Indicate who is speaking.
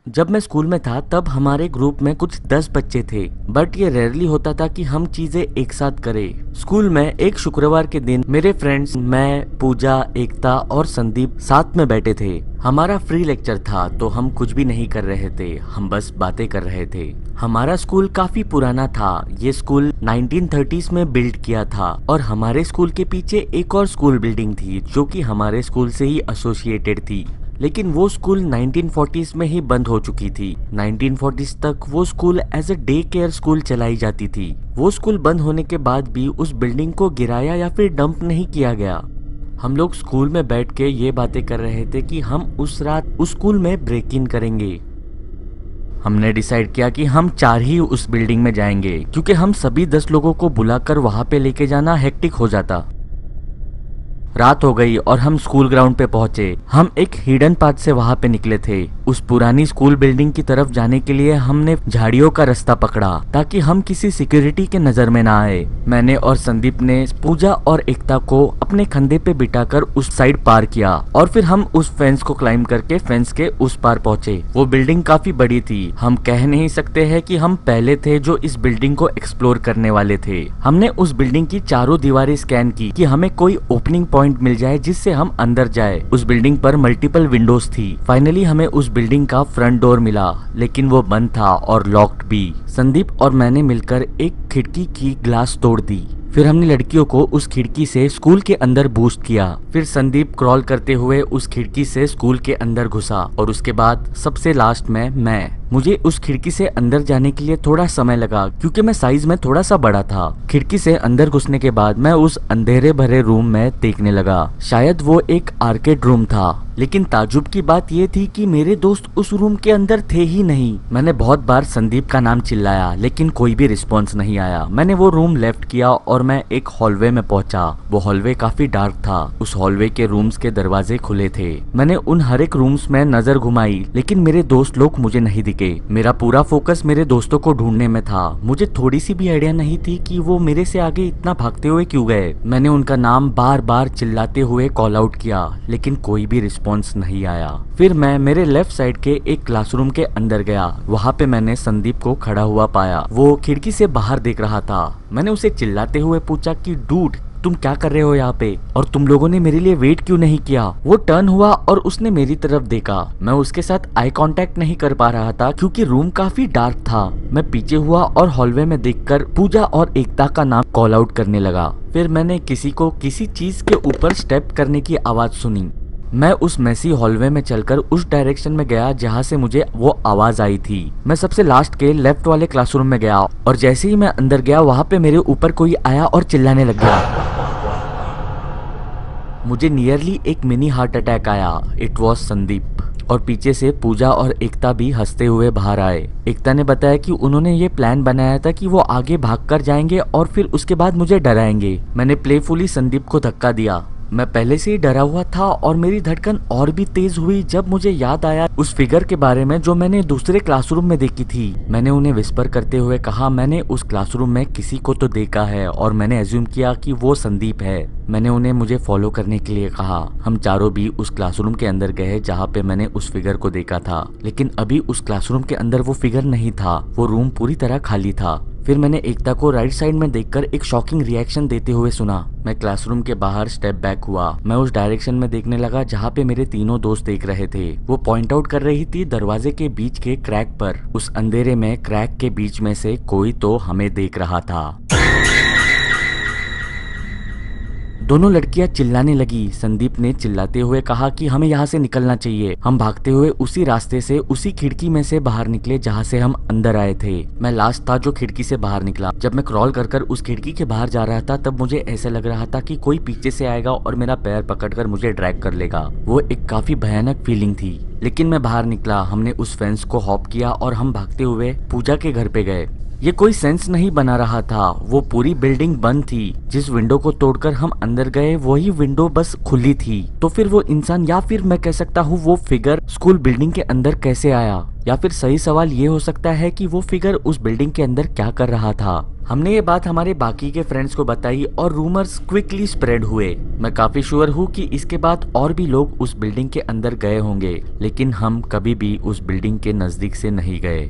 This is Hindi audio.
Speaker 1: जब मैं स्कूल में था तब हमारे ग्रुप में कुछ 10 बच्चे थे, बट ये रेयरली होता था कि हम चीजें एक साथ करें। स्कूल में एक शुक्रवार के दिन मेरे फ्रेंड्स, मैं, पूजा, एकता और संदीप साथ में बैठे थे। हमारा फ्री लेक्चर था तो हम कुछ भी नहीं कर रहे थे, हम बस बातें कर रहे थे। हमारा स्कूल काफी पुराना था। ये स्कूल 1930s में बिल्ड किया था और हमारे स्कूल के पीछे एक और स्कूल बिल्डिंग थी जो कि हमारे स्कूल से ही एसोसिएटेड थी, लेकिन वो स्कूल 1940s में ही बंद हो चुकी थी। 1940s तक वो school as a day care school चलाई जाती थी। वो स्कूल बंद होने के बाद भी उस बिल्डिंग को गिराया या फिर डंप नहीं किया गया। हम लोग स्कूल में बैठ के ये बातें कर रहे थे कि हम उस रात उस स्कूल में ब्रेक इन करेंगे। हमने डिसाइड किया कि हम 4 ही उस बिल्डिंग में जाएंगे, क्योंकि हम सभी 10 लोगों को बुलाकर वहां पे लेके जाना हेक्टिक हो जाता। रात हो गई और हम स्कूल ग्राउंड पे पहुंचे। हम एक हिडन पाथ से वहां पे निकले थे। उस पुरानी स्कूल बिल्डिंग की तरफ जाने के लिए हमने झाड़ियों का रास्ता पकड़ा ताकि हम किसी सिक्योरिटी के नजर में ना आए। मैंने और संदीप ने पूजा और एकता को अपने कंधे पे बिठाकर उस साइड पार किया और फिर हम उस फेंस को क्लाइंब करके फेंस के उस पार पहुंचे। वो बिल्डिंग काफी बड़ी थी। हम कह नहीं सकते हैं कि हम पहले थे जो इस बिल्डिंग को एक्सप्लोर करने वाले थे। हमने उस बिल्डिंग की चारों दीवारें स्कैन की कि हमें कोई ओपनिंग पॉइंट मिल जाए जिससे हम अंदर जाए। उस बिल्डिंग पर मल्टीपल विंडोज थी। फाइनली हमें उस बिल्डिंग का फ्रंट डोर मिला, लेकिन वो बंद था और लॉक्ड भी। संदीप और मैंने मिलकर एक खिड़की की ग्लास तोड़ दी। फिर हमने लड़कियों को उस खिड़की से स्कूल के अंदर बूस्ट किया। फिर संदीप क्रॉल करते हुए उस खिड़की से स्कूल के अंदर घुसा और उसके बाद सबसे लास्ट में मैं। मुझे उस खिड़की से अंदर जाने के लिए थोड़ा समय लगा क्योंकि मैं साइज में थोड़ा सा बड़ा था। खिड़की से अंदर घुसने के बाद मैं उस अंधेरे भरे रूम में देखने लगा। शायद वो एक आर्केड रूम था, लेकिन ताजुब की बात ये थी कि मेरे दोस्त उस रूम के अंदर थे ही नहीं। मैंने बहुत बार संदीप का नाम चिल्लाया, लेकिन कोई भी रिस्पॉन्स नहीं आया। मैंने वो रूम लेफ्ट किया और मैं एक हॉलवे में पहुंचा। वो हॉलवे काफी डार्क था। उस हॉलवे के रूम्स के दरवाजे खुले थे। मैंने उन हर एक रूम्स में नजर घुमाई, लेकिन मेरे दोस्त लोग मुझे नहीं दिखे। मेरा पूरा फोकस मेरे दोस्तों को ढूंढने में था। मुझे थोड़ी सी भी आइडिया नहीं थी कि वो मेरे से आगे इतना भागते हुए क्यों गए। मैंने उनका नाम बार बार चिल्लाते हुए कॉल आउट किया, लेकिन कोई भी रिस्पॉन्स नहीं आया। फिर मैं मेरे लेफ्ट साइड के एक क्लासरूम के अंदर गया। वहाँ पे मैंने संदीप को खड़ा हुआ पाया। वो खिड़की से बाहर देख रहा था। मैंने उसे चिल्लाते हुए पूछा कि डूड, तुम क्या कर रहे हो यहाँ पे, और तुम लोगों ने मेरे लिए वेट क्यों नहीं किया। वो टर्न हुआ और उसने मेरी तरफ देखा। मैं उसके साथ आई कांटेक्ट नहीं कर पा रहा था क्योंकि रूम काफी डार्क था। मैं पीछे हुआ और हॉलवे में देखकर पूजा और एकता का नाम कॉल आउट करने लगा। फिर मैंने किसी को किसी चीज के ऊपर स्टेप करने की आवाज सुनी। मैं उस मैसी हॉलवे में चलकर उस डायरेक्शन में गया जहाँ से मुझे वो आवाज आई थी। मैं सबसे लास्ट के लेफ्ट वाले क्लासरूम में गया और जैसे ही मैं अंदर गया वहाँ पे मेरे ऊपर कोई आया और चिल्लाने लग गया। मुझे नियरली एक मिनी हार्ट अटैक आया। It was Sandeep. और पीछे से पूजा और एकता भी हंसते हुए बाहर आए। एकता ने बताया कि उन्होंने ये प्लान बनाया था कि वो आगे भागकर जाएंगे और फिर उसके बाद मुझे डराएंगे। मैंने प्लेफुली संदीप को धक्का दिया। मैं पहले से ही डरा हुआ था और मेरी धड़कन और भी तेज हुई जब मुझे याद आया उस फिगर के बारे में जो मैंने दूसरे क्लासरूम में देखी थी। मैंने उन्हें विस्पर करते हुए कहा, मैंने उस क्लासरूम में किसी को तो देखा है, और मैंने एज्यूम किया कि वो संदीप है। मैंने उन्हें मुझे फॉलो करने के लिए कहा। हम चारों भी उस क्लासरूम के अंदर गए जहाँ पे मैंने उस फिगर को देखा था, लेकिन अभी उस क्लासरूम के अंदर वो फिगर नहीं था। वो रूम पूरी तरह खाली था। फिर मैंने एकता को राइट साइड में देखकर एक शॉकिंग रिएक्शन देते हुए सुना। मैं क्लासरूम के बाहर स्टेप बैक हुआ। मैं उस डायरेक्शन में देखने लगा जहाँ पे मेरे तीनों दोस्त देख रहे थे। वो पॉइंट आउट कर रही थी दरवाजे के बीच के क्रैक पर। उस अंधेरे में क्रैक के बीच में से कोई तो हमें देख रहा था। दोनों लड़कियां चिल्लाने लगी। संदीप ने चिल्लाते हुए कहा कि हमें यहाँ से निकलना चाहिए। हम भागते हुए उसी रास्ते से उसी खिड़की में से बाहर निकले जहाँ से हम अंदर आए थे। मैं लास्ट था जो खिड़की से बाहर निकला। जब मैं क्रॉल कर उस खिड़की के बाहर जा रहा था तब मुझे ऐसा लग रहा था कि कोई पीछे से आएगा और मेरा पैर पकड़कर मुझे ड्रैग कर लेगा। वो एक काफी भयानक फीलिंग थी, लेकिन मैं बाहर निकला। हमने उस फेंस को हॉप किया और हम भागते हुए पूजा के घर पे गए। ये कोई सेंस नहीं बना रहा था। वो पूरी बिल्डिंग बंद थी। जिस विंडो को तोड़कर हम अंदर गए वही विंडो बस खुली थी। तो फिर वो इंसान, या फिर मैं कह सकता हूँ वो फिगर, स्कूल बिल्डिंग के अंदर कैसे आया। या फिर सही सवाल ये हो सकता है कि वो फिगर उस बिल्डिंग के अंदर क्या कर रहा था। हमने ये बात हमारे बाकी के फ्रेंड्स को बताई और रूमर्स क्विकली स्प्रेड हुए। मैं काफी श्योर हूँ कि इसके बाद और भी लोग उस बिल्डिंग के अंदर गए होंगे, लेकिन हम कभी भी उस बिल्डिंग के नजदीक से नहीं गए।